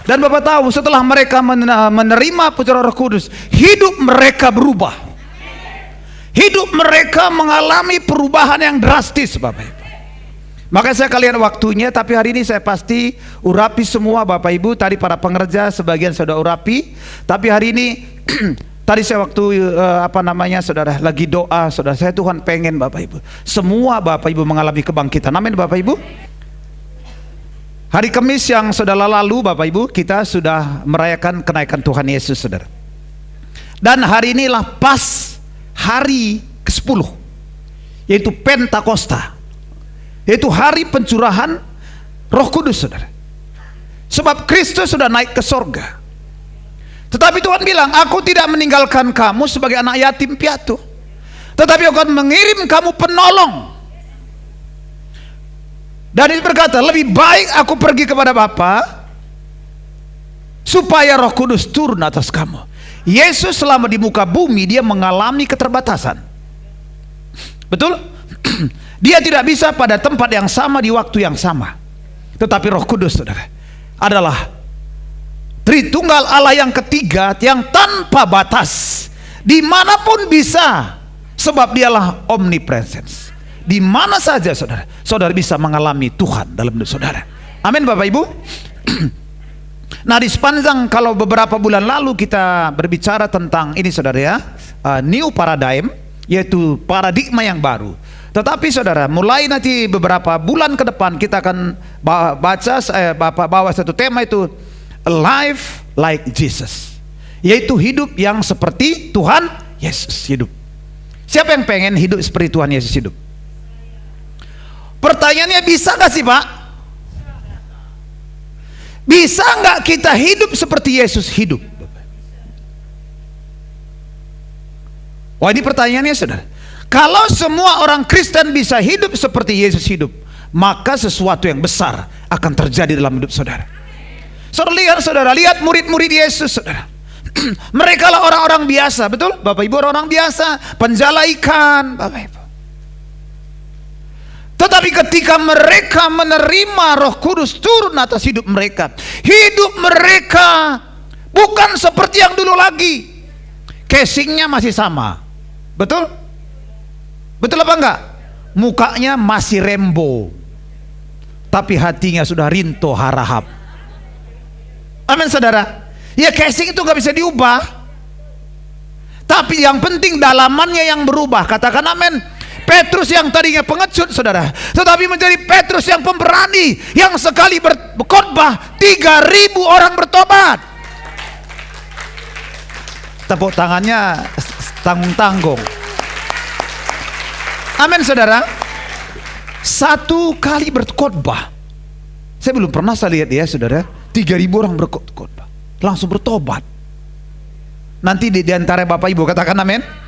Dan Bapak tahu setelah mereka menerima putra Roh Kudus, hidup mereka berubah. Hidup mereka mengalami perubahan yang drastis, Bapak Ibu. Makanya saya kalian waktunya, tapi hari ini saya pasti urapi semua Bapak Ibu. Tadi para pengerja sebagian sudah urapi, tapi hari ini tadi saya waktu saudara lagi doa, saudara saya Tuhan pengen Bapak Ibu semua Bapak Ibu mengalami kebangkitan. Amin Bapak Ibu. Hari Kamis yang sudah lalu Bapak Ibu kita sudah merayakan kenaikan Tuhan Yesus, saudara. Dan hari inilah pas hari ke-10, yaitu Pentakosta, yaitu hari pencurahan Roh Kudus, saudara. Sebab Kristus sudah naik ke sorga. Tetapi Tuhan bilang, aku tidak meninggalkan kamu sebagai anak yatim piatu, tetapi aku akan mengirim kamu penolong. Dan dia berkata, lebih baik aku pergi kepada Bapa supaya Roh Kudus turun atas kamu. Yesus selama di muka bumi dia mengalami keterbatasan. Betul? Dia tidak bisa pada tempat yang sama di waktu yang sama. Tetapi Roh Kudus, saudara, adalah Tritunggal Allah yang ketiga yang tanpa batas, dimanapun bisa, sebab dialah omnipresence. Di mana saja saudara, saudara bisa mengalami Tuhan dalam hidup saudara. Amin Bapak Ibu. Nah di sepanjang kalau beberapa bulan lalu kita berbicara tentang ini saudara ya, new paradigm, yaitu paradigma yang baru. Tetapi saudara, mulai nanti beberapa bulan ke depan kita akan bawa satu tema, itu life like Jesus, yaitu hidup yang seperti Tuhan Yesus hidup. Siapa yang pengen hidup seperti Tuhan Yesus hidup? Pertanyaannya, bisa gak sih Pak? Bisa nggak kita hidup seperti Yesus hidup? Wah, ini pertanyaannya saudara. Kalau semua orang Kristen bisa hidup seperti Yesus hidup, maka sesuatu yang besar akan terjadi dalam hidup saudara. Saudara lihat murid-murid Yesus, saudara. Mereka lah orang-orang biasa, betul? Bapak Ibu, orang biasa, penjala ikan, Bapak Ibu. Tetapi ketika mereka menerima Roh Kudus turun atas hidup mereka bukan seperti yang dulu lagi. Casingnya masih sama, betul? Betul apa enggak? Mukanya masih Rembo, tapi hatinya sudah Rinto Harahap. Amin saudara. Ya, casing itu nggak bisa diubah, tapi yang penting dalamannya yang berubah. Katakan amin. Petrus yang tadinya pengecut saudara, tetapi menjadi Petrus yang pemberani, yang sekali berkhotbah 3.000 orang bertobat. Tepuk tangannya tanggung-tanggung. Amin saudara. Satu kali berkhotbah, saya belum pernah lihat ya saudara, 3.000 orang berkhotbah langsung bertobat. Nanti di antara Bapak Ibu katakan amin.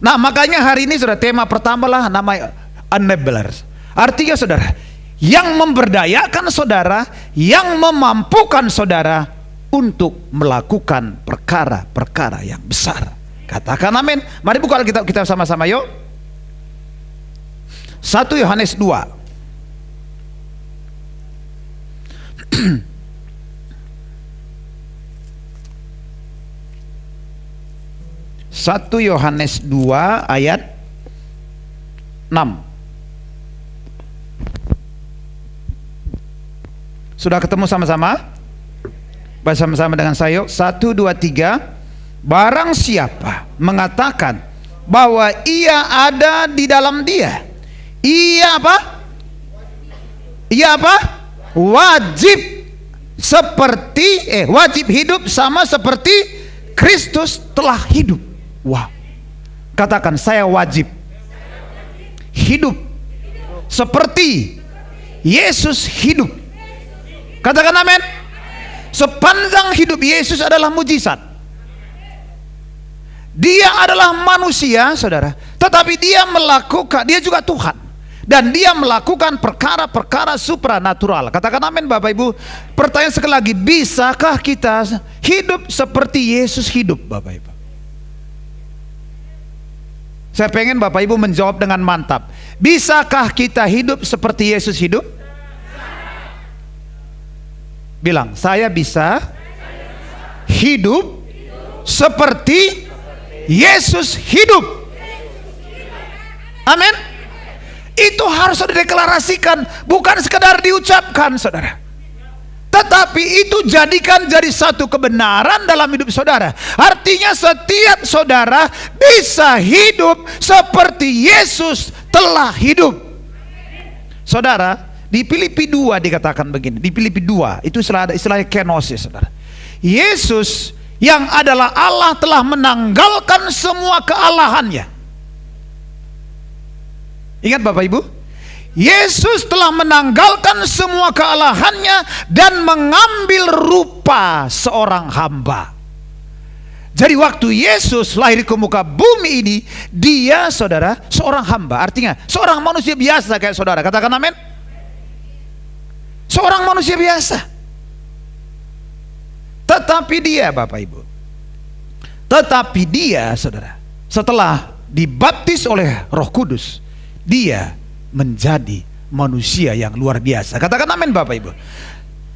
Nah makanya hari ini saudara, tema pertama lah nama enablers. Artinya saudara, yang memberdayakan saudara, yang memampukan saudara untuk melakukan perkara-perkara yang besar. Katakan amin. Mari buka Alkitab kita sama-sama yuk. 1 Yohanes 2. 1 Yohanes 2 ayat 6. Sudah ketemu sama-sama? Bersama-sama dengan saya. 1, 2, 3. Barang siapa mengatakan bahwa ia ada di dalam dia, ia apa? Ia apa? Wajib hidup sama seperti Kristus telah hidup. Wah, katakan, saya wajib hidup seperti Yesus hidup. Katakan amin. Sepanjang hidup Yesus adalah mujizat. Dia adalah manusia saudara, tetapi dia juga Tuhan. Dan dia melakukan perkara-perkara supranatural. Katakan amin Bapak Ibu. Pertanyaan sekali lagi, bisakah kita hidup seperti Yesus hidup Bapak Ibu? Saya pengen Bapak Ibu menjawab dengan mantap. Bisakah kita hidup seperti Yesus hidup? Bilang, saya bisa hidup seperti Yesus hidup. Amin. Itu harus dideklarasikan, bukan sekedar diucapkan, saudara. Tetapi itu jadikan jadi satu kebenaran dalam hidup saudara. Artinya setiap saudara bisa hidup seperti Yesus telah hidup. Saudara, di Filipi 2 dikatakan begini. Di Filipi 2 itu ada istilahnya kenosis, saudara. Yesus yang adalah Allah telah menanggalkan semua kealahannya. Ingat Bapak Ibu, Yesus telah menanggalkan semua kealahannya dan mengambil rupa seorang hamba. Jadi waktu Yesus lahir ke muka bumi ini, dia, saudara, seorang hamba. Artinya seorang manusia biasa kayak saudara. Katakan amin. Seorang manusia biasa. Tetapi dia, Bapak Ibu, tetapi dia, saudara, setelah dibaptis oleh Roh Kudus, dia menjadi manusia yang luar biasa. Katakan amin Bapak Ibu.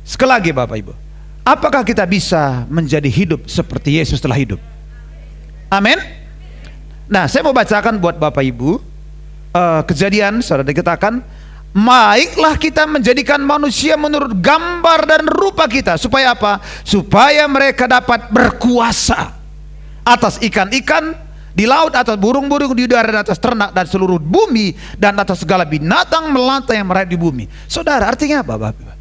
Sekali lagi Bapak Ibu, apakah kita bisa menjadi hidup seperti Yesus telah hidup? Amin. Nah, saya mau bacakan buat Bapak Ibu Kejadian, saudara, dikatakan, baiklah kita menjadikan manusia menurut gambar dan rupa kita. Supaya apa? Supaya mereka dapat berkuasa atas ikan-ikan di laut, atas burung-burung di udara, dan atas ternak dan seluruh bumi, dan atas segala binatang melata yang merayap di bumi. Saudara, artinya apa Bapak?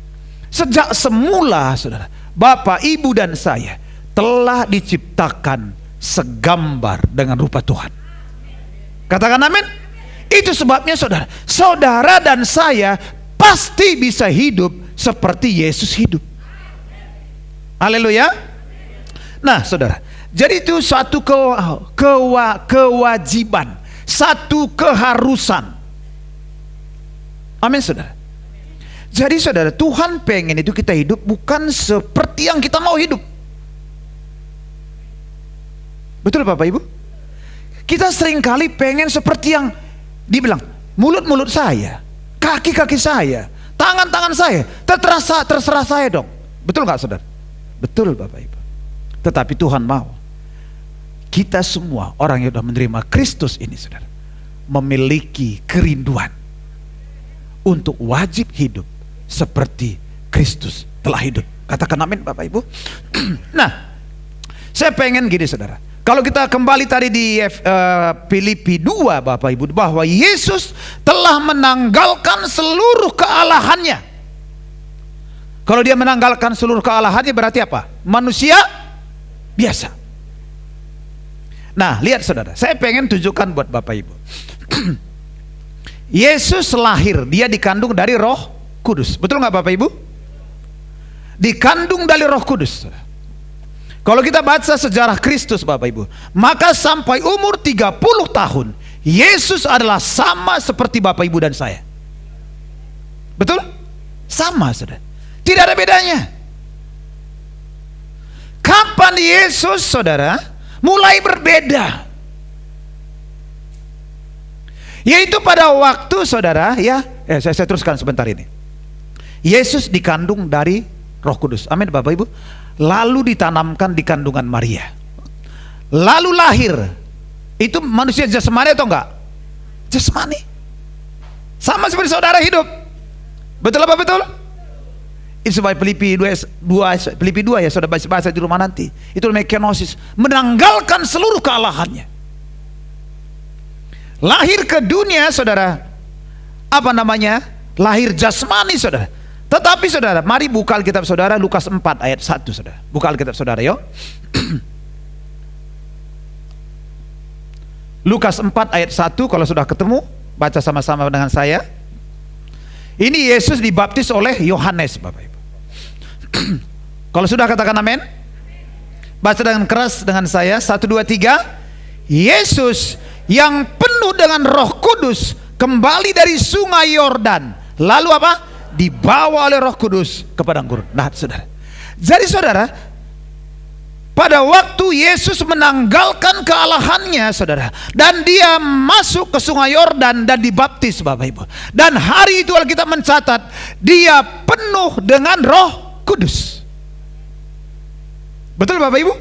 Sejak semula, saudara, Bapak, Ibu, dan saya telah diciptakan segambar dengan rupa Tuhan. Katakan amin. Itu sebabnya saudara, saudara dan saya pasti bisa hidup seperti Yesus hidup. Haleluya. Nah saudara, jadi itu satu kewajiban, satu keharusan. Amin saudara. Jadi saudara, Tuhan pengen itu kita hidup bukan seperti yang kita mau hidup. Betul Bapak Ibu? Kita seringkali pengen seperti yang dibilang, mulut-mulut saya, kaki-kaki saya, tangan-tangan saya, terserah saya dong. Betul nggak saudara? Betul Bapak Ibu. Tetapi Tuhan mau kita semua orang yang sudah menerima Kristus ini, saudara, memiliki kerinduan untuk wajib hidup seperti Kristus telah hidup. Katakan amin Bapak Ibu. Nah, saya pengen gini saudara, kalau kita kembali tadi di Filipi 2 Bapak Ibu, bahwa Yesus telah menanggalkan seluruh kealahannya. Kalau dia menanggalkan seluruh kealahannya berarti apa? Manusia biasa. Nah lihat saudara, saya pengen tunjukkan buat Bapak Ibu. Yesus lahir, dia dikandung dari Roh Kudus. Betul nggak Bapak Ibu? Dikandung dari Roh Kudus. Kalau kita baca sejarah Kristus Bapak Ibu, maka sampai umur 30 tahun Yesus adalah sama seperti Bapak Ibu dan saya. Betul? Sama saudara, tidak ada bedanya. Kapan Yesus saudara mulai berbeda? Yaitu pada waktu saudara saya teruskan sebentar ini. Yesus dikandung dari Roh Kudus. Amin Bapak Ibu. Lalu ditanamkan di kandungan Maria. Lalu lahir. Itu manusia jasmani atau enggak? Jasmani. Sama seperti saudara hidup. Betul apa betul? Itu sebab Filipi 2 ya, saudara baca di rumah nanti. Itu namanya kenosis, menanggalkan seluruh kealahannya. Lahir ke dunia saudara, apa namanya? Lahir jasmani saudara. Tetapi saudara, mari buka Alkitab saudara, Lukas 4 ayat 1 saudara. Buka Alkitab saudara yuk. Lukas 4 ayat 1, kalau sudah ketemu baca sama-sama dengan saya. Ini Yesus dibaptis oleh Yohanes Bapak Ibu. Kalau sudah katakan amin. Baca dengan keras dengan saya, 1, 2, 3. Yesus yang penuh dengan Roh Kudus kembali dari sungai Yordan, lalu apa? Dibawa oleh Roh Kudus ke padang gurun. Nah saudara, jadi saudara, pada waktu Yesus menanggalkan kealahannya saudara, dan dia masuk ke sungai Yordan dan dibaptis Bapak Ibu, dan hari itu Alkitab mencatat dia penuh dengan Roh Kudus. Betul Bapak Ibu?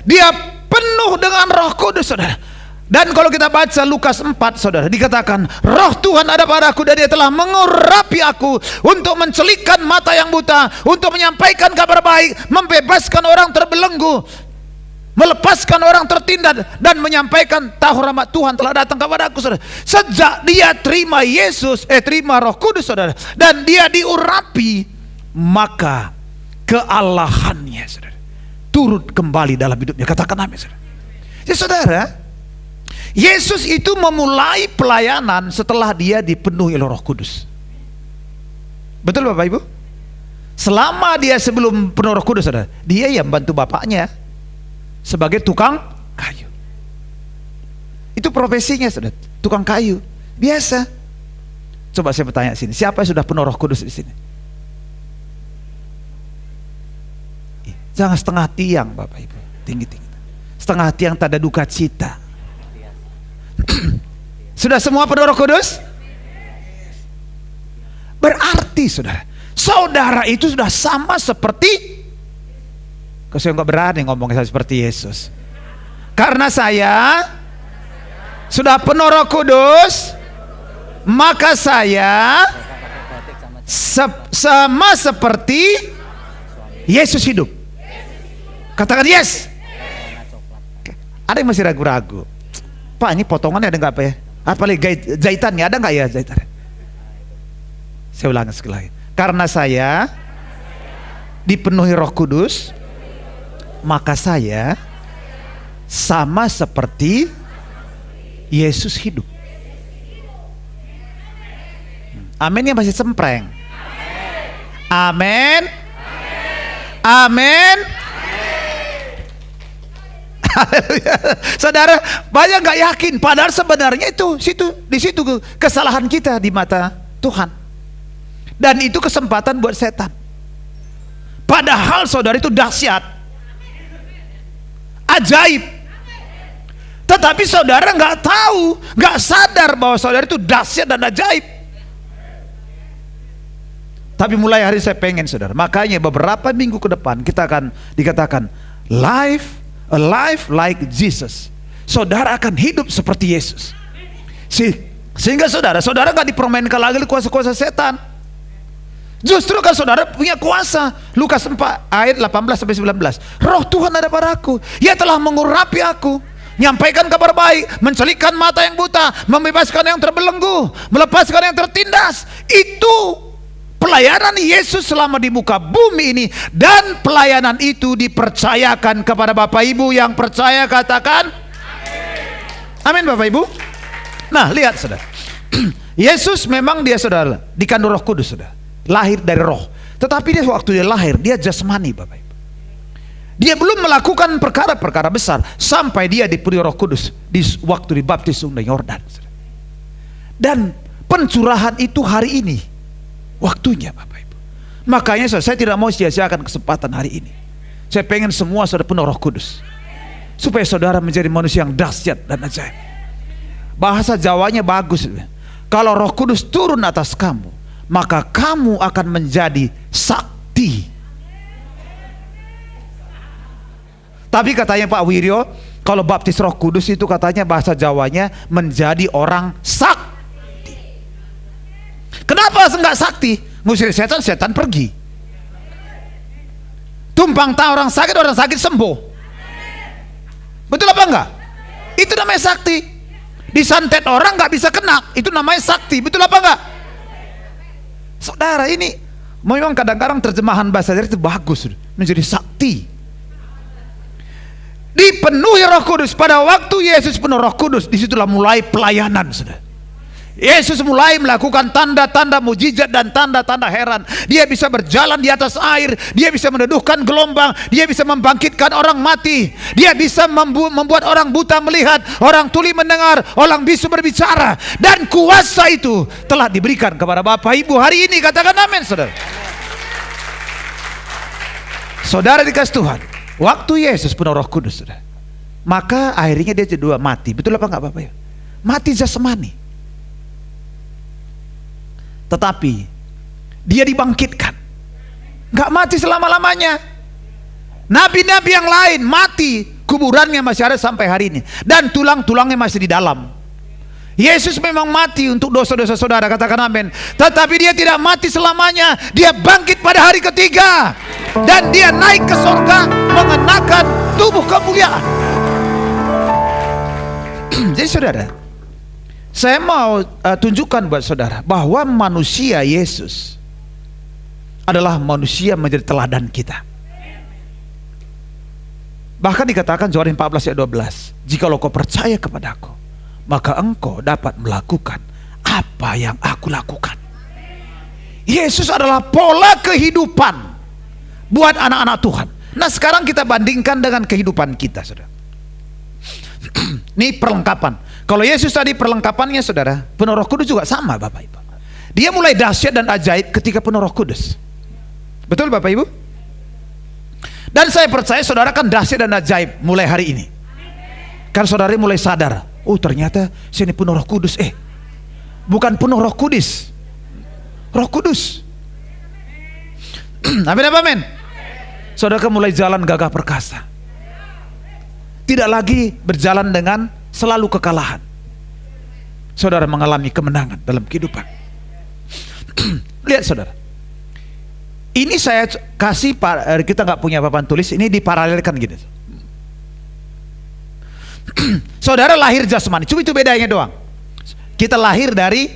Dia penuh dengan Roh Kudus, saudara. Dan kalau kita baca Lukas 4, saudara, dikatakan Roh Tuhan ada padaku dan Dia telah mengurapi aku untuk mencelikkan mata yang buta, untuk menyampaikan kabar baik, membebaskan orang terbelenggu, melepaskan orang tertindas, dan menyampaikan tahu rahmat Tuhan telah datang kepada aku, saudara. Sejak dia terima terima Roh Kudus, saudara, dan dia diurapi, maka kealahannya, saudara, turut kembali dalam hidupnya. Katakan amin, saudara. Jadi saudara, Yesus itu memulai pelayanan setelah dia dipenuhi oleh Roh Kudus. Betul Bapak Ibu? Selama dia sebelum penuh Roh Kudus, saudara, dia yang bantu bapaknya sebagai tukang kayu. Itu profesinya, saudara, tukang kayu biasa. Coba saya bertanya sini, siapa yang sudah penuh Roh Kudus di sini? Jangan setengah tiang Bapak Ibu, tinggi-tinggi. Setengah tiang tak ada duka cita. Sudah semua penuh Roh Kudus? Berarti saudara itu sudah sama seperti, saya nggak berani ngomong seperti Yesus. Karena saya sudah penuh Roh Kudus, maka saya sama seperti Yesus hidup. Katakan yes. Ada yang masih ragu-ragu, Pak, ini potongannya ada nggak apa ya? Apalagi jahitannya ada nggak ya jahitan? Saya ulangi sekali lagi. Karena saya dipenuhi Roh Kudus, maka saya sama seperti Yesus hidup. Amin ya, masih sempreng. Amin. Amin. Saudara, banyak nggak yakin, padahal sebenarnya di situ kesalahan kita di mata Tuhan, dan itu kesempatan buat setan. Padahal saudara itu dahsyat, ajaib, tetapi saudara nggak tahu, nggak sadar bahwa saudara itu dahsyat dan ajaib. Tapi mulai hari saya pengen, saudara, makanya beberapa minggu ke depan kita akan dikatakan a life like Jesus. Saudara akan hidup seperti Yesus, sehingga saudara nggak dipermainkan lagi oleh kuasa-kuasa setan. Justru kan saudara punya kuasa. Lukas 4 ayat 18-19. Roh Tuhan ada padaku, Ia telah mengurapi aku, menyampaikan kabar baik, mencelikkan mata yang buta, membebaskan yang terbelenggu, melepaskan yang tertindas. Itu pelayanan Yesus selama di muka bumi ini, dan pelayanan itu dipercayakan kepada Bapak Ibu yang percaya. Katakan amin Bapak Ibu. Nah lihat saudara, Yesus memang dia saudara dikandung Roh Kudus, saudara, lahir dari Roh. Tetapi dia waktu dia lahir, dia jasmani Bapak Ibu. Dia belum melakukan perkara-perkara besar sampai dia dipenuhi Roh Kudus waktu dibaptis Sungai Yordan, saudara. Dan pencurahan itu hari ini waktunya Bapak Ibu. Makanya saya tidak mau sia-siakan kesempatan hari ini. Saya pengen semua saudara penuh Roh Kudus, supaya saudara menjadi manusia yang dahsyat dan ajaib. Bahasa Jawanya bagus. Kalau Roh Kudus turun atas kamu, maka kamu akan menjadi sakti. Tapi katanya Pak Wiryo, kalau baptis Roh Kudus itu katanya bahasa Jawanya menjadi orang sakti. Kenapa enggak sakti? Ngusir setan pergi. Tumpang tangan orang sakit sembuh. Betul apa enggak? Itu namanya sakti. Disantet orang nggak bisa kena, itu namanya sakti. Betul apa enggak? Saudara, ini memang kadang-kadang terjemahan bahasa itu bagus, menjadi sakti. Dipenuhi Roh Kudus. Pada waktu Yesus penuh Roh Kudus, disitulah mulai pelayanan, saudara. Yesus mulai melakukan tanda-tanda mujizat dan tanda-tanda heran. Dia bisa berjalan di atas air, dia bisa meneduhkan gelombang, dia bisa membangkitkan orang mati, dia bisa membuat orang buta melihat, orang tuli mendengar, orang bisu berbicara. Dan kuasa itu telah diberikan kepada Bapak Ibu hari ini. Katakan amin, saudara. Saudara dikasih Tuhan, waktu Yesus penuh Roh Kudus, saudara, maka akhirnya dia jadi mati. Betul apa enggak Bapak Ibu? Mati jasmani. Tetapi dia dibangkitkan. nggak mati selama-lamanya. Nabi-nabi yang lain mati, kuburannya masih ada sampai hari ini, dan tulang-tulangnya masih di dalam. Yesus memang mati untuk dosa-dosa saudara, katakan amin. Tetapi dia tidak mati selamanya, dia bangkit pada hari ketiga, dan dia naik ke surga mengenakan tubuh kemuliaan. Jadi saudara, saya mau tunjukkan buat saudara bahwa manusia Yesus adalah manusia menjadi teladan kita. Bahkan dikatakan Yohanes 14 ayat 12, jikalau kau percaya kepadaku, maka engkau dapat melakukan apa yang aku lakukan. Yesus adalah pola kehidupan buat anak-anak Tuhan. Nah sekarang kita bandingkan dengan kehidupan kita, saudara. Ini perlengkapan. Kalau Yesus tadi perlengkapannya, saudara, penuh Roh Kudus juga sama, Bapak Ibu. Dia mulai dahsyat dan ajaib ketika penuh Roh Kudus. Betul Bapak Ibu? Dan saya percaya saudara kan dahsyat dan ajaib mulai hari ini. Kan saudara mulai sadar, oh ternyata saya ini penuh Roh Kudus. Bukan penuh Roh Kudus, Roh Kudus. Amin, amin. Saudara kan mulai jalan gagah perkasa. Tidak lagi berjalan dengan selalu kekalahan. Saudara mengalami kemenangan dalam kehidupan. Lihat saudara, ini saya kasih, kita nggak punya papan tulis, ini diparalelkan gitu. Saudara lahir jasmani, cuma itu bedanya doang. Kita lahir dari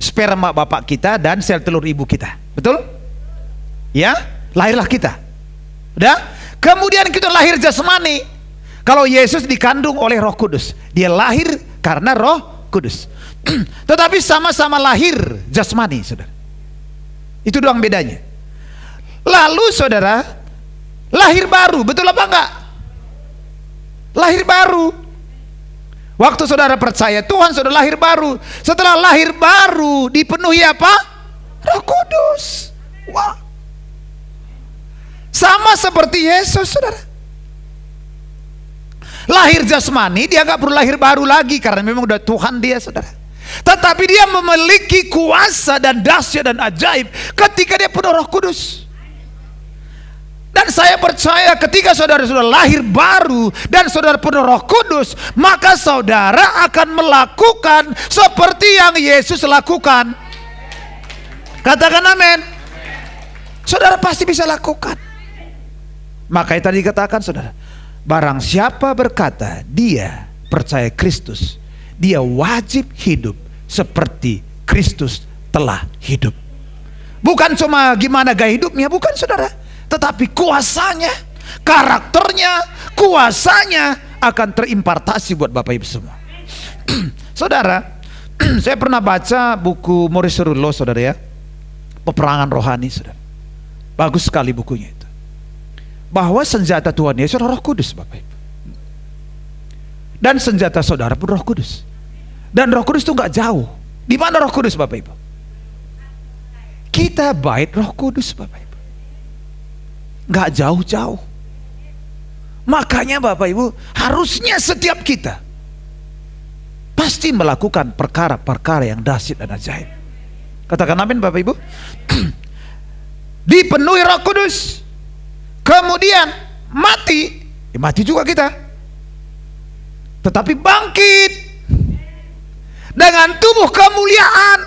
sperma bapak kita dan sel telur ibu kita, betul? Ya, lahirlah kita. Udah? Kemudian kita lahir jasmani. Kalau Yesus dikandung oleh Roh Kudus, dia lahir karena Roh Kudus. Tetapi sama-sama lahir jasmani, saudara. Itu doang bedanya. Lalu saudara lahir baru, betul apa enggak? Lahir baru. Waktu saudara percaya Tuhan, saudara lahir baru. Setelah lahir baru dipenuhi apa? Roh Kudus. Wah. Sama seperti Yesus, saudara. Lahir jasmani, dia nggak perlu lahir baru lagi karena memang udah Tuhan dia, saudara. Tetapi dia memiliki kuasa dan dahsyat dan ajaib ketika dia penuh Roh Kudus. Dan saya percaya ketika saudara sudah lahir baru dan saudara penuh Roh Kudus, maka saudara akan melakukan seperti yang Yesus lakukan. Katakan amin. Saudara pasti bisa lakukan. Makanya tadi dikatakan, saudara, barang siapa berkata dia percaya Kristus, dia wajib hidup seperti Kristus telah hidup. Bukan cuma gimana gaya hidupnya, bukan saudara, tetapi kuasanya, karakternya, kuasanya akan terimpartasi buat Bapak Ibu semua. Saudara, saya pernah baca buku Maurice Cerullo, saudara ya, Peperangan Rohani, saudara. Bagus sekali bukunya itu. Bahwa senjata Tuhan Yesus adalah Roh Kudus, Bapak Ibu. Dan senjata saudara pun Roh Kudus. Dan Roh Kudus itu nggak jauh. Di mana Roh Kudus, Bapak Ibu? Kita bait Roh Kudus, Bapak Ibu. Nggak jauh-jauh. Makanya Bapak Ibu, harusnya setiap kita pasti melakukan perkara-perkara yang dahsyat dan ajaib. Katakan amin Bapak Ibu. Dipenuhi Roh Kudus. Kemudian mati, mati juga kita, tetapi bangkit dengan tubuh kemuliaan.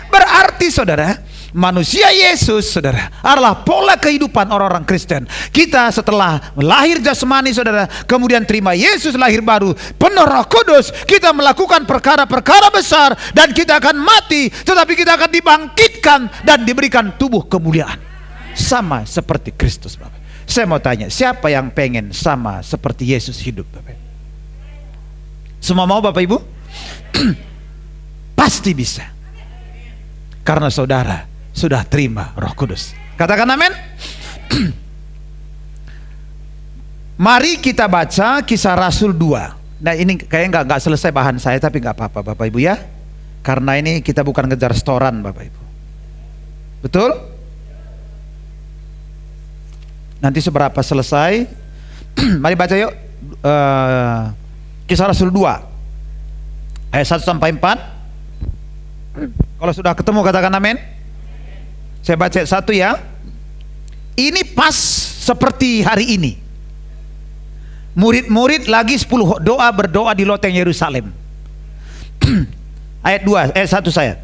Berarti saudara, manusia Yesus, saudara, adalah pola kehidupan orang-orang Kristen. Kita setelah lahir jasmani, saudara, kemudian terima Yesus lahir baru, penuh Roh Kudus, kita melakukan perkara-perkara besar dan kita akan mati, tetapi kita akan dibangkitkan dan diberikan tubuh kemuliaan. Sama seperti Kristus, Bapak. Saya mau tanya, siapa yang pengen sama seperti Yesus hidup, Bapak? Semua mau, Bapak Ibu? Pasti bisa. Karena saudara sudah terima Roh Kudus. Katakan amin. Mari kita baca Kisah Rasul 2. Nah ini kayaknya nggak selesai bahan saya, tapi nggak apa-apa Bapak Ibu ya. Karena ini kita bukan ngejar setoran Bapak Ibu. Betul? Nanti seberapa selesai, mari baca yuk. Kisah Rasul 2 ayat 1 sampai 4. Kalau sudah ketemu katakan amin. Saya baca 1 ya. Ini pas seperti hari ini. Murid-murid lagi 10 berdoa di loteng Yerusalem. Ayat 1 saya.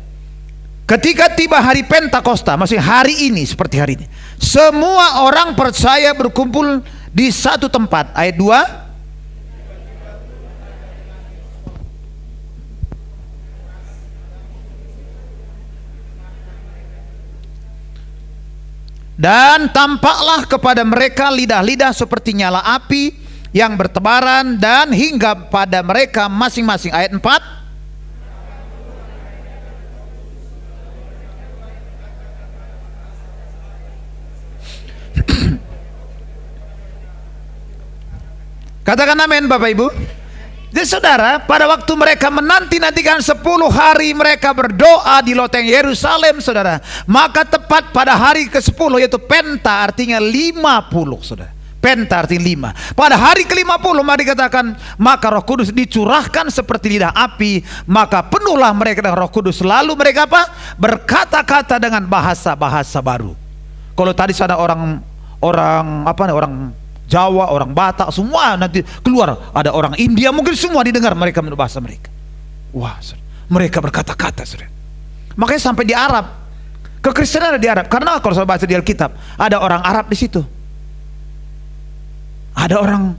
Ketika tiba hari Pentakosta, maksudnya hari ini, seperti hari ini, semua orang percaya berkumpul di satu tempat. Ayat 2. Dan tampaklah kepada mereka lidah-lidah seperti nyala api yang bertebaran dan hingga pada mereka masing-masing. Ayat 4. Katakan amin Bapak Ibu. Jadi saudara, pada waktu mereka menanti-nantikan 10 hari mereka berdoa di loteng Yerusalem, saudara, maka tepat pada hari ke-10, yaitu Penta, artinya 50, saudara. Penta artinya 5. Pada hari ke-50 mari dikatakan, maka Roh Kudus dicurahkan seperti lidah api, maka penuhlah mereka dengan Roh Kudus. Lalu mereka apa? Berkata-kata dengan bahasa-bahasa baru. Kalau tadi ada orang Jawa, orang Batak, semua nanti keluar. Ada orang India, mungkin semua didengar mereka menurut bahasa mereka. Wah, mereka berkata-kata, saudara. Makanya sampai di Arab, kekristenan ada di Arab. Karena kalau saya baca di Alkitab, ada orang Arab di situ. Ada orang,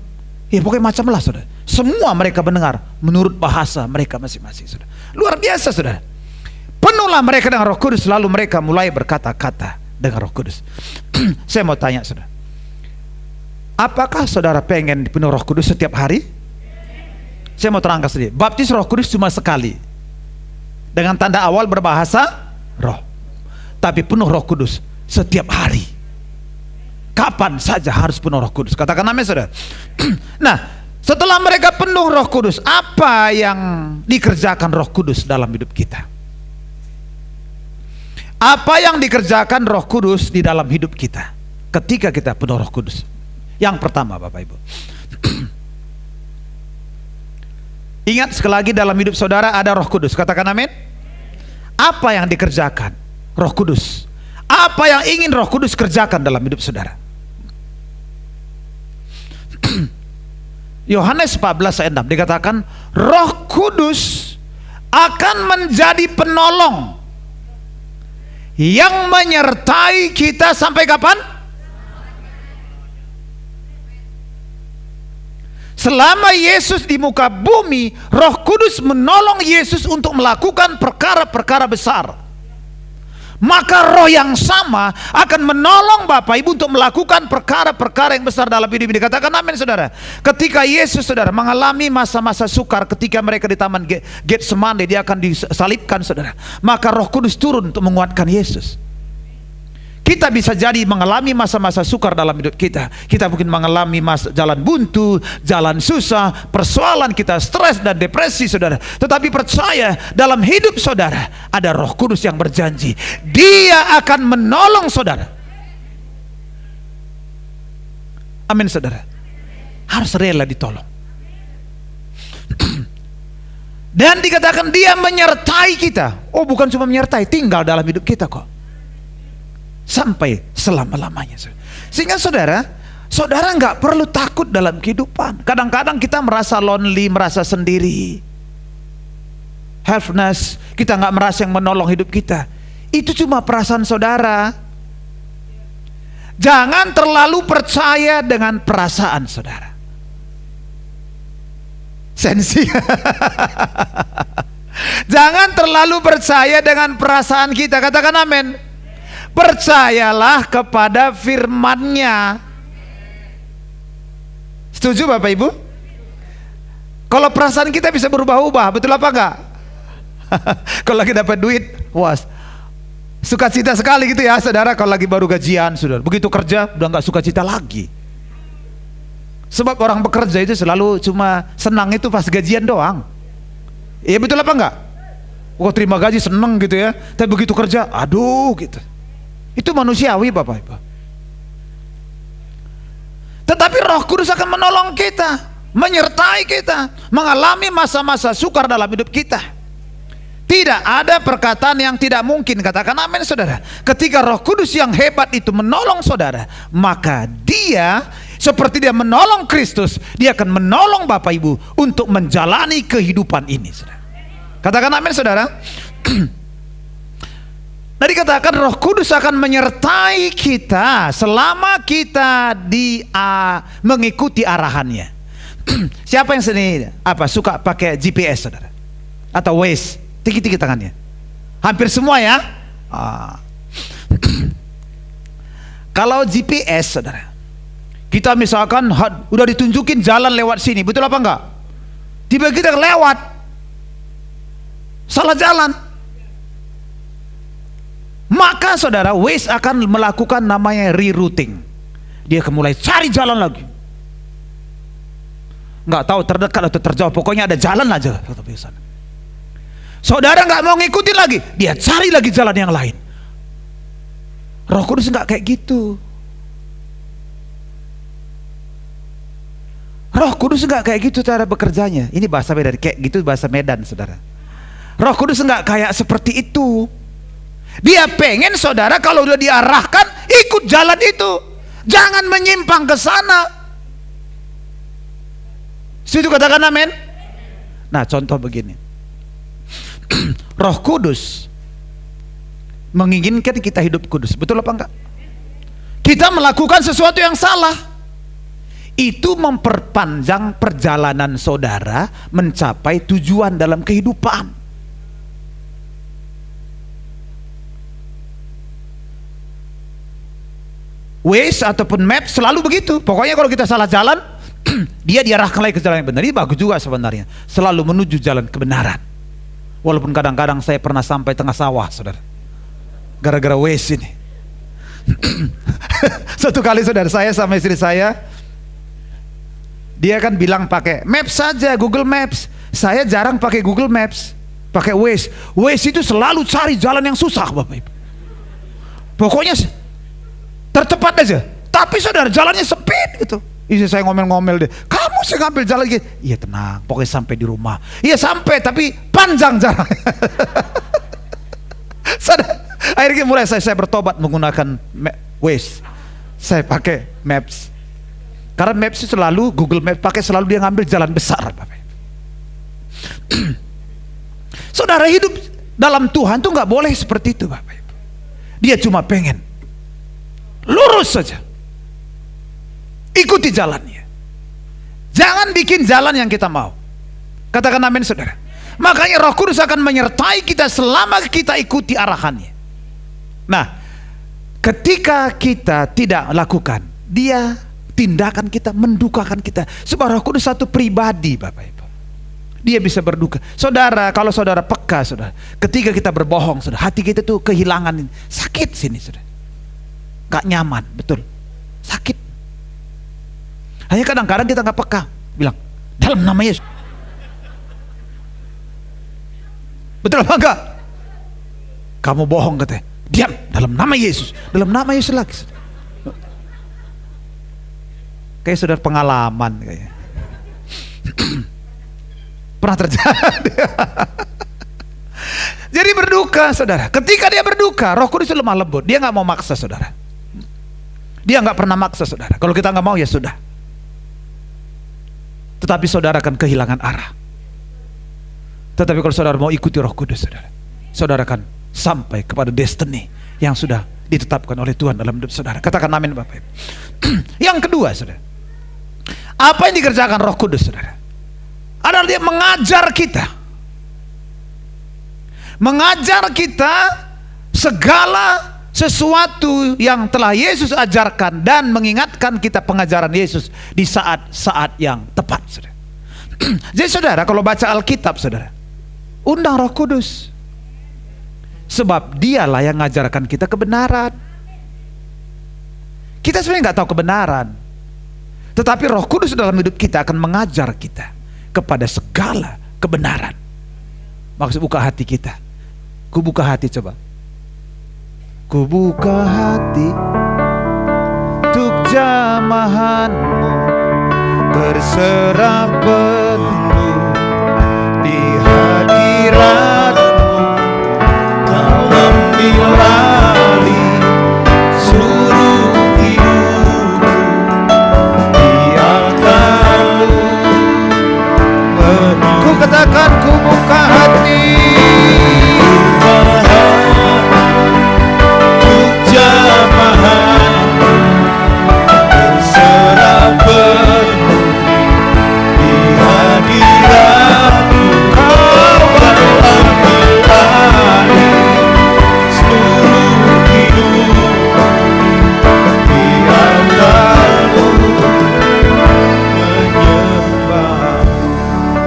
ya pokoknya macam lah, saudara. Semua mereka mendengar menurut bahasa mereka masing-masing, saudara. Luar biasa, saudara. Penuhlah mereka dengan Roh Kudus, lalu mereka mulai berkata-kata dengan Roh Kudus. Saya mau tanya, saudara. Apakah saudara pengen dipenuhi Roh Kudus setiap hari? Saya mau terangkan sedikit. Baptis Roh Kudus cuma sekali, dengan tanda awal berbahasa roh. Tapi penuh Roh Kudus setiap hari. Kapan saja harus penuh Roh Kudus. Katakan amin, saudara. Nah, setelah mereka penuh Roh Kudus, apa yang dikerjakan Roh Kudus dalam hidup kita? Apa yang dikerjakan Roh Kudus di dalam hidup kita ketika kita penuh Roh Kudus? Yang pertama, Bapak Ibu, ingat sekali lagi, dalam hidup saudara ada Roh Kudus. Katakan amin. Apa yang dikerjakan Roh Kudus? Apa yang ingin Roh Kudus kerjakan dalam hidup saudara? Yohanes 14 ayat 6 dikatakan, Roh Kudus akan menjadi penolong yang menyertai kita sampai kapan? Selama Yesus di muka bumi, Roh Kudus menolong Yesus untuk melakukan perkara-perkara besar. Maka roh yang sama akan menolong Bapak Ibu untuk melakukan perkara-perkara yang besar dalam hidup ini. Katakan amin, saudara. Ketika Yesus, saudara, mengalami masa-masa sukar, ketika mereka di taman Getsemani, dia akan disalibkan, saudara, maka Roh Kudus turun untuk menguatkan Yesus. Kita bisa jadi mengalami masa-masa sukar dalam hidup kita. Kita mungkin mengalami jalan buntu, jalan susah, persoalan kita stres dan depresi, saudara. Tetapi percaya, dalam hidup saudara ada Roh Kudus yang berjanji, Dia akan menolong saudara. Amin, saudara. Harus rela ditolong. Dan dikatakan Dia menyertai kita. Oh, bukan cuma menyertai, tinggal dalam hidup kita kok sampai selama-lamanya. Sehingga saudara nggak perlu takut dalam kehidupan. Kadang-kadang kita merasa lonely, merasa sendiri, helpless, kita nggak merasa yang menolong hidup kita. Itu cuma perasaan saudara. Jangan terlalu percaya dengan perasaan saudara. Sensi. Jangan terlalu percaya dengan perasaan kita. Katakan amin. Percayalah kepada firman-Nya. Setuju Bapak Ibu? Kalau perasaan kita bisa berubah-ubah, betul apa enggak? Kalau lagi dapat duit, wah, sukacita sekali gitu ya, saudara. Kalau lagi baru gajian, saudara, begitu kerja udah nggak sukacita lagi. Sebab orang bekerja itu selalu cuma senang itu pas gajian doang. Iya, betul apa enggak? Oh, terima gaji seneng gitu ya, tapi begitu kerja, aduh gitu. Itu manusiawi, Bapak Ibu. Tetapi Roh Kudus akan menolong kita, menyertai kita, mengalami masa-masa sukar dalam hidup kita. Tidak ada perkataan yang tidak mungkin. Katakan amin saudara. Ketika Roh Kudus yang hebat itu menolong saudara, maka dia seperti dia menolong Kristus, dia akan menolong Bapak Ibu untuk menjalani kehidupan ini saudara. Katakan amin saudara. Tadi katakan Roh Kudus akan menyertai kita selama kita mengikuti arahannya. Siapa yang sini suka pakai GPS saudara? Atau Waze? Tinggi-tinggi tangannya. Hampir semua ya. Kalau GPS saudara, kita misalkan udah ditunjukin jalan lewat sini, betul apa enggak? Tiba-tiba kita lewat, salah jalan, maka saudara Waze akan melakukan namanya rerouting. Dia akan mulai cari jalan lagi, nggak tahu terdekat atau terjauh, pokoknya ada jalan aja. Saudara nggak mau ngikutin lagi, dia cari lagi jalan yang lain. Roh Kudus nggak kayak gitu. Roh Kudus nggak kayak gitu cara bekerjanya. Ini bahasa Medan, kayak gitu bahasa Medan saudara. Roh Kudus nggak kayak seperti itu. Dia pengen saudara kalau udah diarahkan ikut jalan itu, jangan menyimpang ke sana. Situ katakan amin. Nah contoh begini, Roh Kudus menginginkan kita hidup kudus, betul apa enggak? Kita melakukan sesuatu yang salah, itu memperpanjang perjalanan saudara mencapai tujuan dalam kehidupan. Waze ataupun map selalu begitu. Pokoknya kalau kita salah jalan, dia diarahkan lagi ke jalan yang benar. Ini bagus juga sebenarnya, selalu menuju jalan kebenaran. Walaupun kadang-kadang saya pernah sampai tengah sawah saudara, gara-gara Waze ini. Satu kali saudara, saya sama istri saya, dia kan bilang pakai Maps saja, Google Maps. Saya jarang pakai Google Maps, pakai Waze. Waze itu selalu cari jalan yang susah Bapak Ibu, pokoknya tercepat aja. Tapi saudara jalannya sempit gitu. Istri saya ngomel-ngomel deh, kamu sih ngambil jalan gitu. Iya tenang, pokoknya sampai di rumah. Iya sampai, tapi panjang jalan. Akhirnya mulai saya bertobat menggunakan Waze. Saya pakai Maps. Karena Maps itu selalu, Google Maps pakai selalu dia ngambil jalan besar Bapak. Saudara, hidup dalam Tuhan tuh nggak boleh seperti itu Bapak. Dia cuma pengen lurus saja, ikuti jalannya, jangan bikin jalan yang kita mau. Katakan amin saudara. Makanya Roh Kudus akan menyertai kita selama kita ikuti arahannya. Nah, ketika kita tidak lakukan, dia tindakan kita mendukakan kita. Sebab Roh Kudus satu pribadi Bapak Ibu, dia bisa berduka. Saudara, kalau saudara peka saudara, ketika kita berbohong saudara, hati kita tuh kehilangan sakit sini saudara, gak nyaman, betul, sakit. Hanya kadang-kadang kita gak peka, bilang dalam nama Yesus, betul apa enggak? Kamu bohong katanya, diam, dalam nama Yesus, dalam nama Yesus lagi. Kayak saudara pengalaman kayaknya. Pernah terjadi. Jadi berduka saudara, ketika dia berduka, Roh Kudus lemah lembut, dia gak mau maksa saudara. Dia gak pernah maksa saudara. Kalau kita gak mau ya sudah. Tetapi saudara akan kehilangan arah. Tetapi kalau saudara mau ikuti Roh Kudus saudara, saudara akan sampai kepada destiny yang sudah ditetapkan oleh Tuhan dalam hidup saudara. Katakan amin Bapak Ibu. Yang kedua saudara, apa yang dikerjakan Roh Kudus saudara? Adalah dia mengajar kita. Mengajar kita segala sesuatu yang telah Yesus ajarkan dan mengingatkan kita pengajaran Yesus di saat-saat yang tepat saudara. Jadi saudara kalau baca Alkitab saudara, undang Roh Kudus, sebab dialah yang mengajarkan kita kebenaran. Kita sebenarnya nggak tahu kebenaran, tetapi Roh Kudus dalam hidup kita akan mengajar kita kepada segala kebenaran. Maksud buka hati kita. Ku buka hati coba. Ku buka hati untuk jamahanmu, berserah penuh di hadiratmu. akan kubuka hati. Untuk jamahan berserah penuh di hadirat-Mu. Kau ambil alih seluruh hidup, biarkan-Mu menyembah.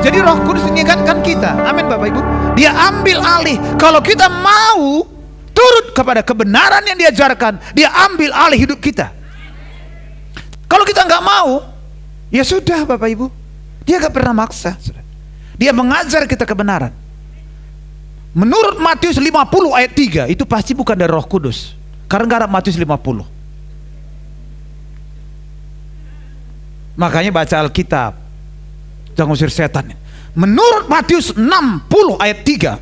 Jadi Roh Kudus mengingatkan kita, amin Bapak Ibu, Dia ambil alih. Kalau kita mau turut kepada kebenaran yang diajarkan, Dia ambil alih hidup kita. Kalau kita nggak mau, ya sudah Bapak Ibu, Dia nggak pernah maksa. Dia mengajar kita kebenaran. Menurut Matius 50 ayat 3, itu pasti bukan dari Roh Kudus, karena nggak ada Matius 50. Makanya baca Alkitab, jangan usir setan. Menurut Matius 60 ayat 3,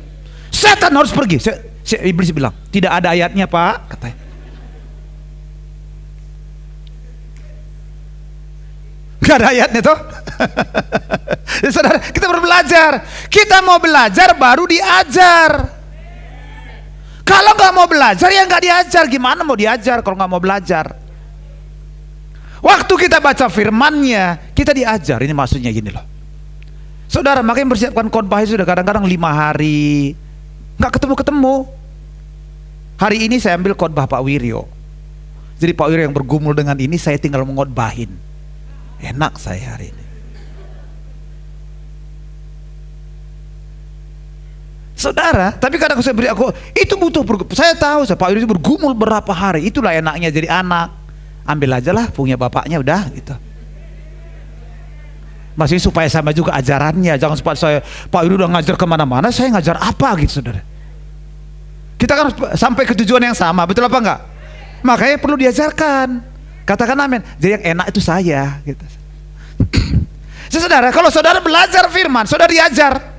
setan harus pergi. Iblis bilang, tidak ada ayatnya Pak, katanya. Gak ada ayatnya toh. Saudara, kita baru belajar. Kita mau belajar baru diajar. Kalau nggak mau belajar ya nggak diajar. Gimana mau diajar kalau nggak mau belajar? Waktu kita baca firman-Nya, kita diajar. Ini maksudnya gini loh, saudara. Makanya persiapkan khotbah sudah kadang-kadang 5 hari nggak ketemu. Hari ini saya ambil khotbah Pak Wiryo. Jadi Pak Wiryo yang bergumul dengan ini, saya tinggal mengkhotbahin. Enak saya hari ini. Saudara, tapi kadang saya beri itu butuh. Saya tahu Pak Wiryo bergumul berapa hari. Itulah enaknya jadi anak. Ambil aja lah punya bapaknya, udah gitu. Maksudnya supaya sama juga ajarannya. Jangan supaya saya, Pak Wiryo udah ngajar kemana-mana, saya ngajar apa gitu saudara. Kita kan sampai ke tujuan yang sama, betul apa enggak? Makanya perlu diajarkan. Katakan amin. Jadi yang enak itu saya gitu. Saudara, kalau saudara belajar firman, saudara diajar.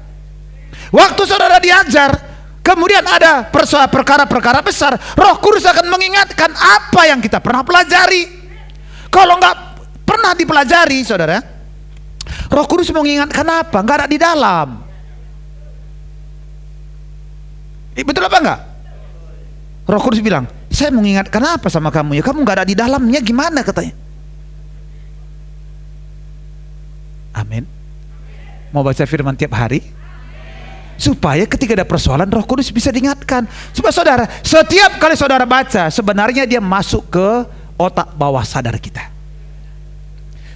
Waktu saudara diajar, kemudian ada perkara-perkara besar, Roh Kudus akan mengingatkan apa yang kita pernah pelajari. Kalau nggak pernah dipelajari, saudara, Roh Kudus mengingatkan apa? Nggak ada di dalam. Betul apa enggak? Roh Kudus bilang, saya mengingatkan apa sama kamu ya? Kamu nggak ada di dalamnya, gimana katanya? Amin. Mau baca firman tiap hari? Supaya ketika ada persoalan, Roh Kudus bisa diingatkan. Supaya saudara, setiap kali saudara baca, sebenarnya dia masuk ke otak bawah sadar kita.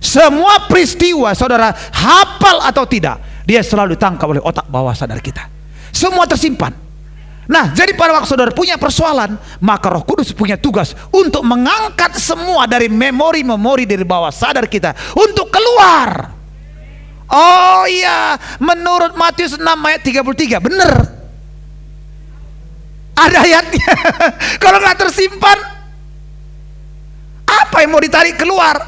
Semua peristiwa saudara hafal atau tidak, dia selalu ditangkap oleh otak bawah sadar kita. Semua tersimpan. Nah, jadi pada waktu saudara punya persoalan, maka Roh Kudus punya tugas untuk mengangkat semua dari memori-memori dari bawah sadar kita untuk keluar. Oh iya, menurut Matius 6 ayat 33, benar. Ada ayatnya. Kalau nggak tersimpan, apa yang mau ditarik keluar?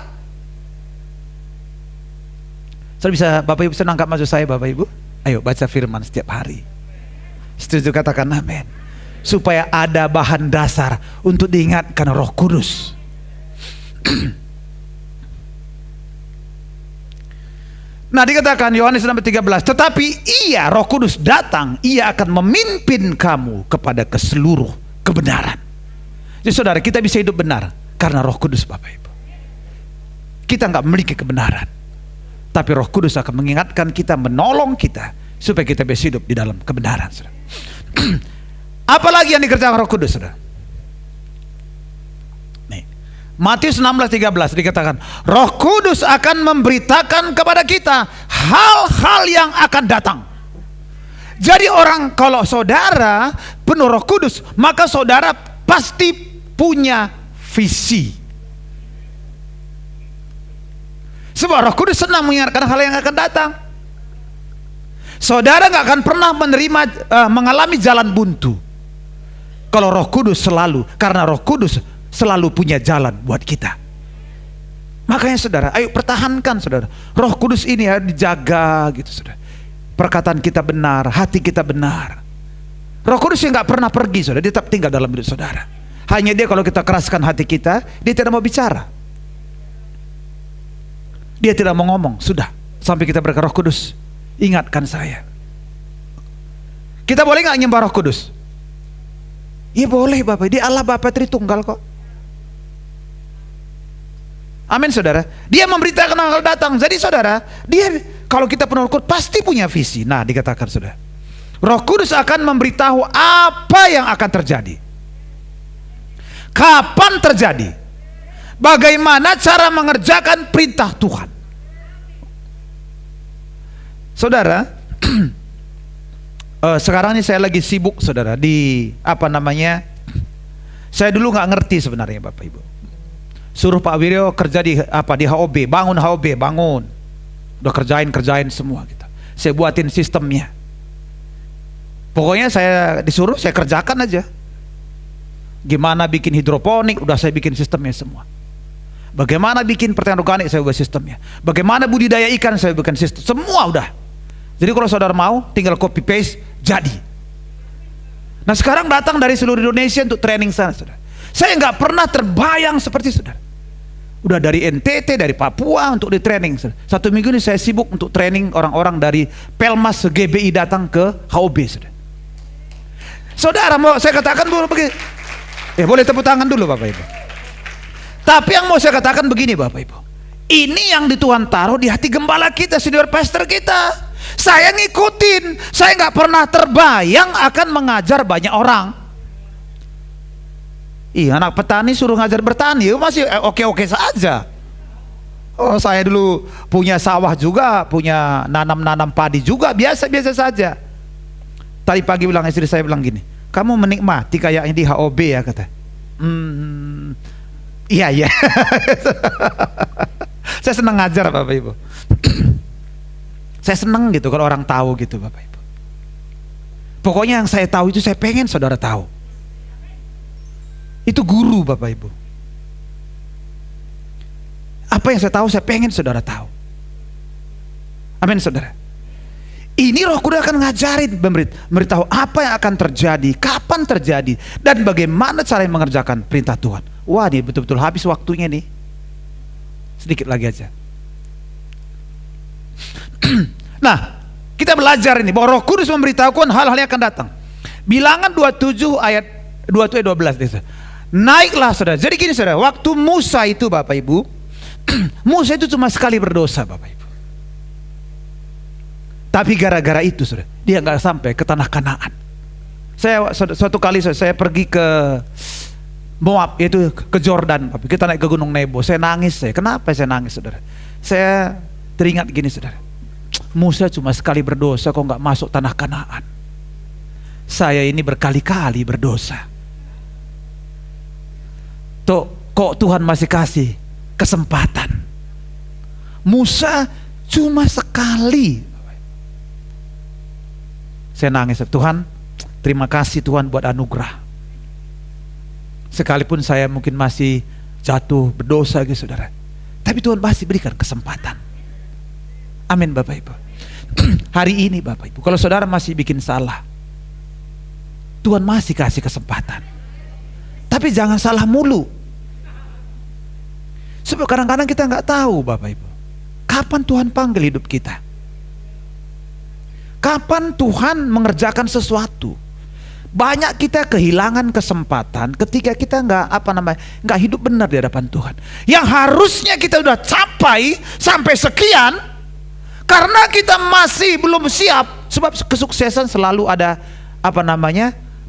Saya bisa, Bapak Ibu bisa nangkap maksud saya, Bapak Ibu? Ayo baca firman setiap hari. Setuju, katakan amin. Supaya ada bahan dasar untuk diingatkan Roh Kudus. Nah, dikatakan Yohanes 6:13, tetapi ia, Roh Kudus datang, ia akan memimpin kamu kepada ke seluruh kebenaran. Jadi saudara, kita bisa hidup benar karena Roh Kudus, Bapak Ibu. Kita nggak memiliki kebenaran, tapi Roh Kudus akan mengingatkan kita, menolong kita supaya kita bisa hidup di dalam kebenaran, saudara. Apalagi yang dikerjakan Roh Kudus, saudara? Nih, Matius 16:13 dikatakan, Roh Kudus akan memberitakan kepada kita hal-hal yang akan datang. Jadi orang, kalau saudara penuh Roh Kudus, maka saudara pasti punya visi. Sebab Roh Kudus senang mengingatkan hal yang akan datang. Saudara nggak akan pernah mengalami jalan buntu kalau Roh Kudus selalu, karena Roh Kudus selalu punya jalan buat kita. Makanya saudara, ayo pertahankan saudara. Roh Kudus ini harus dijaga gitu saudara. Perkataan kita benar, hati kita benar. Roh Kudus yang nggak pernah pergi saudara, dia tetap tinggal dalam hidup saudara. Hanya dia kalau kita keraskan hati kita, dia tidak mau bicara. Dia tidak mau ngomong, sudah. Sampai kita berkata, Roh Kudus, ingatkan saya. Kita boleh nggak nyembah Roh Kudus? Iya boleh Bapak, dia Allah Bapa Tritunggal kok. Amin saudara. Dia memberitakan hal datang. Jadi saudara, dia kalau kita penuh Roh Kudus pasti punya visi. Nah dikatakan saudara, Roh Kudus akan memberitahu apa yang akan terjadi, kapan terjadi, bagaimana cara mengerjakan perintah Tuhan. Saudara, sekarang ini saya lagi sibuk saudara di saya dulu nggak ngerti sebenarnya Bapak Ibu. Suruh Pak Wiryo kerja di HOB, bangun HOB, bangun. Udah kerjain semua gitu. Saya buatin sistemnya. Pokoknya saya disuruh saya kerjakan aja. Gimana bikin hidroponik, udah saya bikin sistemnya semua. Bagaimana bikin pertanian organik, saya buat sistemnya. Bagaimana budidaya ikan, saya bikin sistem. Semua udah. Jadi kalau saudara mau, tinggal copy paste, jadi. Nah sekarang datang dari seluruh Indonesia untuk training sana, saudara. Saya nggak pernah terbayang seperti saudara. Udah dari NTT, dari Papua untuk di training, saudara. 1 minggu ini saya sibuk untuk training orang-orang dari Pelmas GBI datang ke HOB, saudara. Saudara mau saya katakan begini, boleh tepuk tangan dulu Bapak Ibu. Tapi yang mau saya katakan begini Bapak Ibu, ini yang di Tuhan taruh di hati gembala kita, senior pastor kita. Saya ngikutin, saya nggak pernah terbayang akan mengajar banyak orang. Iya, anak petani suruh ngajar bertani masih oke-oke saja. Oh, saya dulu punya sawah juga, punya nanam padi juga, biasa-biasa saja. Tadi pagi bilang istri saya bilang gini, kamu menikmati kayaknya di HOB ya kata. Iya. Saya senang ngajar Bapak Ibu. Saya senang gitu kalau orang tahu gitu Bapak Ibu. Pokoknya yang saya tahu itu saya pengen saudara tahu. Itu guru Bapak Ibu. Apa yang saya tahu saya pengen saudara tahu. Amin saudara. Ini Roh Kudus akan ngajarin, memberitahu apa yang akan terjadi, kapan terjadi, dan bagaimana cara mengerjakan perintah Tuhan. Wah, ini betul-betul habis waktunya nih. Sedikit lagi aja. Nah, kita belajar ini bahwa Roh Kudus memberitahukan hal-hal yang akan datang. Bilangan 27 ayat 12 desa. Naiklah saudara. Jadi gini saudara, waktu Musa itu Bapak Ibu, Musa itu cuma sekali berdosa Bapak Ibu. Tapi gara-gara itu saudara, dia nggak sampai ke tanah Kanaan. Suatu kali saya pergi ke Moab, yaitu ke Jordan, kita naik ke Gunung Nebo. Saya nangis. Kenapa saya nangis saudara? Saya teringat gini saudara, Musa cuma sekali berdosa kok nggak masuk tanah Kanaan. Saya ini berkali-kali berdosa. Kok Tuhan masih kasih kesempatan. Musa cuma sekali. Saya nangis, Tuhan, terima kasih Tuhan buat anugerah. Sekalipun saya mungkin masih jatuh berdosa gitu saudara, tapi Tuhan masih berikan kesempatan. Amin Bapak Ibu. Hari ini Bapak Ibu, kalau saudara masih bikin salah, Tuhan masih kasih kesempatan. Tapi jangan salah mulu. Sebab kadang-kadang kita nggak tahu Bapak Ibu, kapan Tuhan panggil hidup kita. Kapan Tuhan mengerjakan sesuatu. Banyak kita kehilangan kesempatan ketika kita nggak hidup benar di hadapan Tuhan. Yang harusnya kita udah capai sampai sekian, karena kita masih belum siap. Sebab kesuksesan selalu ada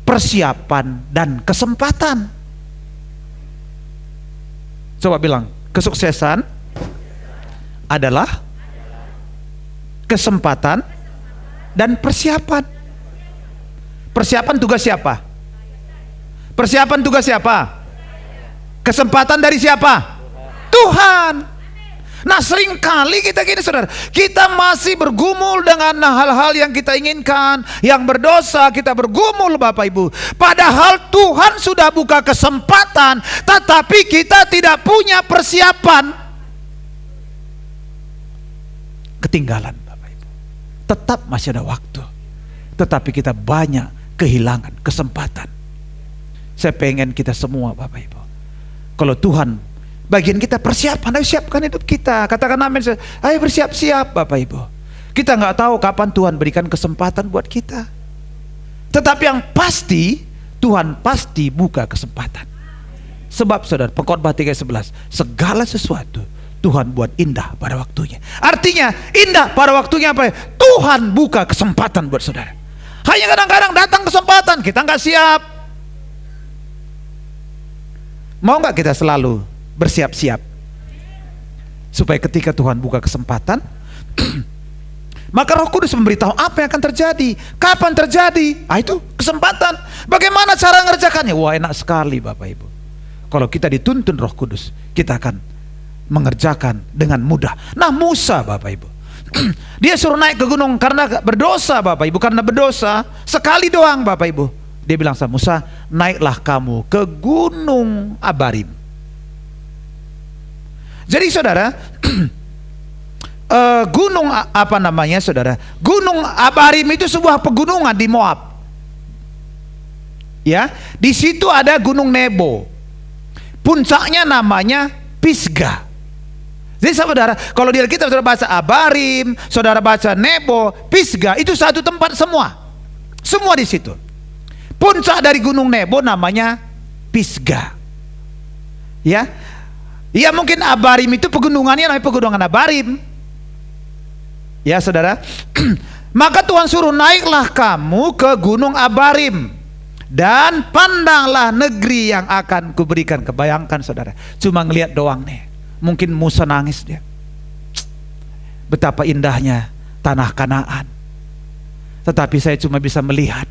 persiapan dan kesempatan. Coba bilang, kesuksesan adalah kesempatan dan persiapan. Persiapan tugas siapa? Persiapan tugas siapa? Kesempatan dari siapa? Tuhan. Nah seringkali kita gini saudara, kita masih bergumul dengan hal-hal yang kita inginkan, yang berdosa, kita bergumul Bapak Ibu. Padahal Tuhan sudah buka kesempatan, tetapi kita tidak punya persiapan. Ketinggalan Bapak Ibu. Tetap masih ada waktu, tetapi kita banyak kehilangan kesempatan. Saya pengen kita semua Bapak Ibu, kalau Tuhan bagian kita persiapan, ayo siapkan hidup kita. Katakan amin. Ayo bersiap-siap Bapak Ibu. Kita nggak tahu kapan Tuhan berikan kesempatan buat kita. Tetapi yang pasti, Tuhan pasti buka kesempatan. Sebab saudara, Pengkhotbah 3:11, segala sesuatu Tuhan buat indah pada waktunya. Artinya indah pada waktunya apa? Tuhan buka kesempatan buat saudara. Hanya kadang-kadang datang kesempatan, kita nggak siap. Mau nggak kita selalu bersiap-siap supaya ketika Tuhan buka kesempatan maka Roh Kudus memberitahu apa yang akan terjadi, kapan terjadi. Itu kesempatan. Bagaimana cara mengerjakannya? Wah, enak sekali Bapak Ibu. Kalau kita dituntun Roh Kudus, kita akan mengerjakan dengan mudah. Nah, Musa Bapak Ibu, dia suruh naik ke gunung karena berdosa Bapak Ibu, karena berdosa sekali doang Bapak Ibu. Dia bilang sama Musa, naiklah kamu ke gunung Abarim. Jadi saudara, gunung apa namanya saudara? Gunung Abarim itu sebuah pegunungan di Moab. Ya, di situ ada Gunung Nebo. Puncaknya namanya Pisgah. Jadi saudara, kalau di Alkitab saudara baca Abarim, saudara baca Nebo, Pisgah, itu satu tempat semua. Semua di situ. Puncak dari Gunung Nebo namanya Pisgah. Ya. Ya mungkin Abarim itu pegunungannya namanya pegunungan Abarim. Ya saudara. Maka Tuhan suruh, naiklah kamu ke Gunung Abarim dan pandanglah negeri yang akan kuberikan. Kebayangkan saudara, cuma ngelihat doang nih. Mungkin Musa nangis dia. Betapa indahnya tanah Kanaan. Tetapi saya cuma bisa melihat.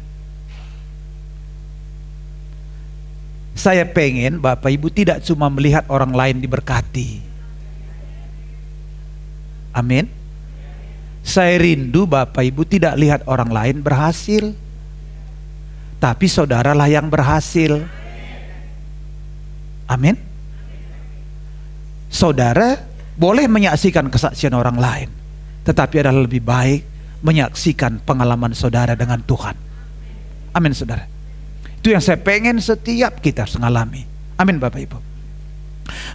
Saya pengen Bapak Ibu tidak cuma melihat orang lain diberkati. Amin. Saya rindu Bapak Ibu tidak lihat orang lain berhasil, tapi saudaralah yang berhasil. Amin. Saudara boleh menyaksikan kesaksian orang lain, tetapi adalah lebih baik menyaksikan pengalaman saudara dengan Tuhan. Amin saudara. Itu yang saya pengen setiap kita mengalami. Amin Bapak Ibu.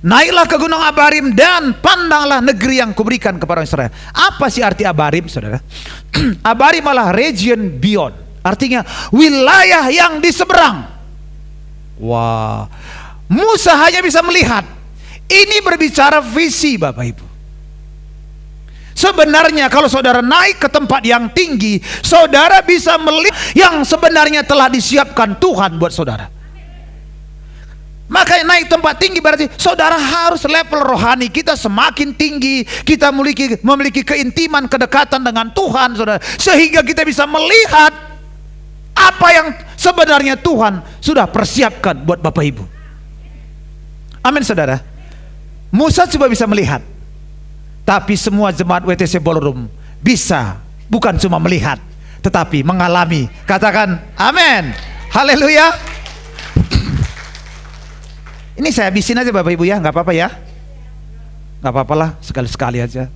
Naiklah ke Gunung Abarim dan pandanglah negeri yang kuberikan kepada Israel. Apa sih arti Abarim saudara? Abarim adalah region beyond. Artinya wilayah yang di seberang. Wah, Musa hanya bisa melihat. Ini berbicara visi Bapak Ibu. Sebenarnya kalau saudara naik ke tempat yang tinggi, saudara bisa melihat yang sebenarnya telah disiapkan Tuhan buat saudara. Makanya naik tempat tinggi berarti saudara harus level rohani kita semakin tinggi. Kita memiliki keintiman, kedekatan dengan Tuhan saudara, sehingga kita bisa melihat apa yang sebenarnya Tuhan sudah persiapkan buat Bapak Ibu. Amin saudara. Musa coba bisa melihat, tapi semua jemaat WTC Ballroom bisa bukan cuma melihat, tetapi mengalami. Katakan amin. Haleluya. Ini saya habisin aja Bapak Ibu ya, nggak apa-apa ya, nggak apa-apa lah, sekali-sekali aja,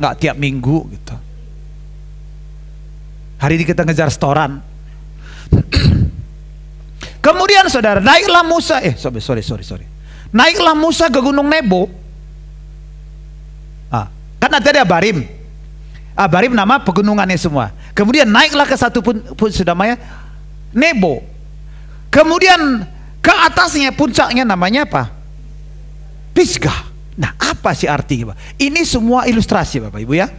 nggak tiap minggu gitu. Hari ini kita ngejar setoran. Kemudian saudara, naiklah Musa, sorry. Naiklah Musa ke Gunung Nebo. Kan tadi Abarim. Abarim nama pegunungannya semua. Kemudian naiklah ke satu pun namanya Nebo. Kemudian ke atasnya puncaknya namanya apa? Pisgah. Nah, apa sih artinya? Ini semua ilustrasi Bapak Ibu ya.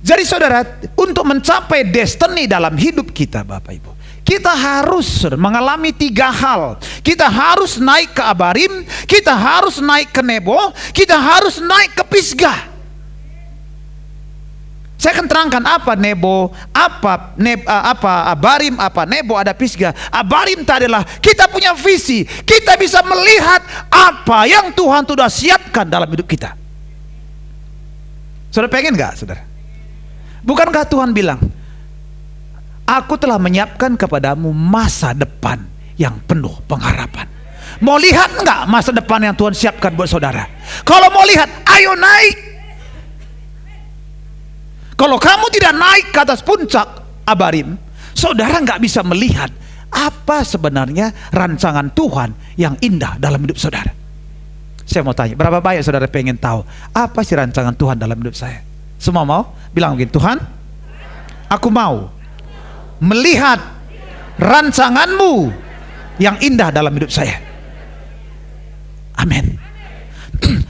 Jadi saudara, untuk mencapai destiny dalam hidup kita Bapak Ibu, kita harus mengalami 3 hal. Kita harus naik ke Abarim, kita harus naik ke Nebo, kita harus naik ke Pisgah. Saya akan terangkan apa Nebo, apa Abarim, apa Nebo, ada Pisgah. Abarim tadi adalah kita punya visi, kita bisa melihat apa yang Tuhan sudah siapkan dalam hidup kita. Saudara pengen gak saudara? Bukankah Tuhan bilang, aku telah menyiapkan kepadamu masa depan yang penuh pengharapan. Mau lihat enggak masa depan yang Tuhan siapkan buat saudara? Kalau mau lihat, ayo naik. Kalau kamu tidak naik ke atas puncak Abarim, saudara nggak bisa melihat apa sebenarnya rancangan Tuhan yang indah dalam hidup saudara. Saya mau tanya, berapa banyak saudara pengen tahu apa sih rancangan Tuhan dalam hidup saya? Semua mau? Bilang begini, Tuhan, aku mau melihat rancanganmu yang indah dalam hidup saya. Amin.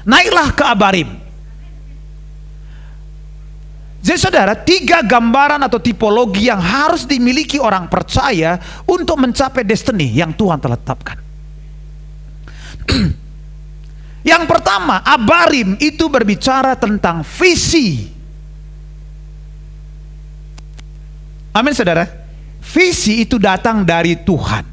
Naiklah ke Abarim. Jadi saudara, 3 gambaran atau tipologi yang harus dimiliki orang percaya untuk mencapai destiny yang Tuhan telah tetapkan. Yang pertama, Abarim itu berbicara tentang visi. Amin saudara. Visi itu datang dari Tuhan.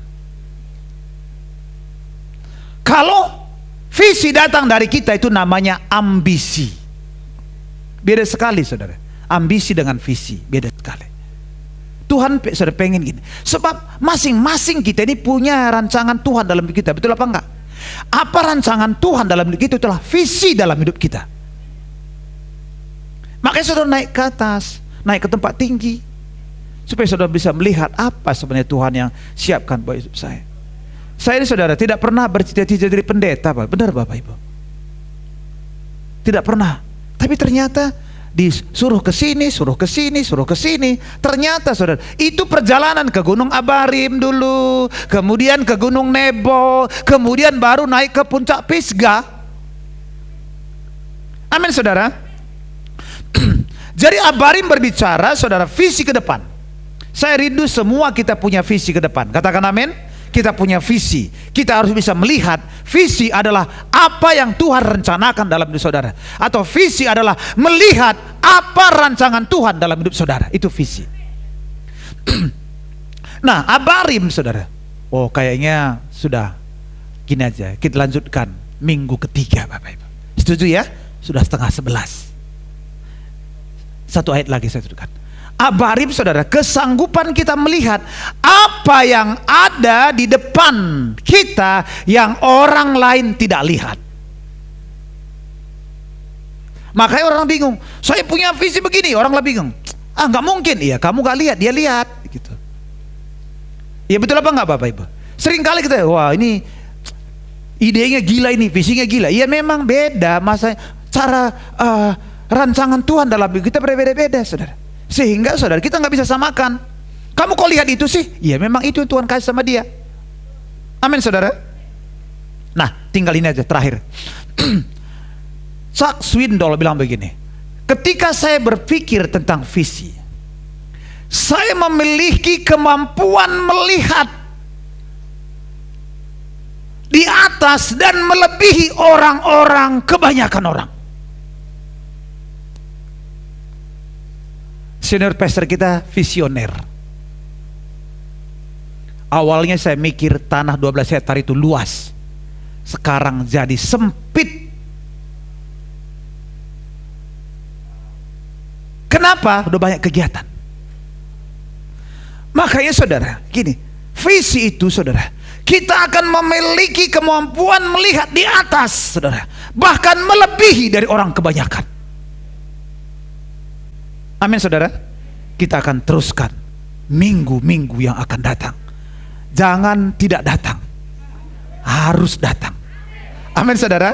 Kalau visi datang dari kita, itu namanya ambisi. Beda sekali saudara. Ambisi dengan visi beda sekali. Tuhan sudah pengen gini. Sebab masing-masing kita ini punya rancangan Tuhan dalam hidup kita. Betul apa enggak? Apa rancangan Tuhan dalam hidup kita? Itulah visi dalam hidup kita. Makanya saudara naik ke atas, naik ke tempat tinggi, supaya saudara bisa melihat apa sebenarnya Tuhan yang siapkan buat hidup saya. Saya ini saudara tidak pernah bercita-cita jadi pendeta, Pak. Benar Bapak Ibu? Tidak pernah. Tapi ternyata disuruh ke sini, suruh ke sini, suruh ke sini. Ternyata saudara, itu perjalanan ke Gunung Abarim dulu, kemudian ke Gunung Nebo, kemudian baru naik ke puncak Pisgah. Amin saudara. Jadi Abarim berbicara saudara visi ke depan. Saya rindu semua kita punya visi ke depan. Katakan amin. Kita punya visi. Kita harus bisa melihat visi adalah apa yang Tuhan rencanakan dalam hidup saudara. Atau visi adalah melihat apa rancangan Tuhan dalam hidup saudara. Itu visi. Nah, Abarim saudara. Oh, kayaknya sudah gini aja. Kita lanjutkan minggu ketiga Bapak Ibu. Setuju ya? Sudah 10:30. Satu ayat lagi saya tunjukkan. Abarim saudara, kesanggupan kita melihat apa yang ada di depan kita yang orang lain tidak lihat. Makanya orang bingung, saya punya visi begini, orang lah bingung. Ah, nggak mungkin. Iya, kamu nggak lihat, dia lihat gitu. Ya betul apa nggak Bapak Ibu? Seringkali kita, wah ini idenya gila, ini visinya gila. Iya memang beda, masa cara rancangan Tuhan dalam hidup kita berbeda-beda saudara. Sehingga saudara kita nggak bisa samakan. Kamu kok lihat itu sih? Ya memang itu yang Tuhan kasih sama dia. Amin saudara. Nah tinggal ini aja terakhir. Chuck Swindoll bilang begini, ketika saya berpikir tentang visi, saya memiliki kemampuan melihat di atas dan melebihi orang-orang, kebanyakan orang. Senior pastor kita visioner. Awalnya saya mikir tanah 12 hektar itu luas, sekarang jadi sempit. Kenapa? Udah banyak kegiatan. Makanya saudara, gini, visi itu saudara, kita akan memiliki kemampuan melihat di atas saudara, bahkan melebihi dari orang kebanyakan. Amin saudara. Kita akan teruskan minggu-minggu yang akan datang. Jangan tidak datang, harus datang. Amin saudara.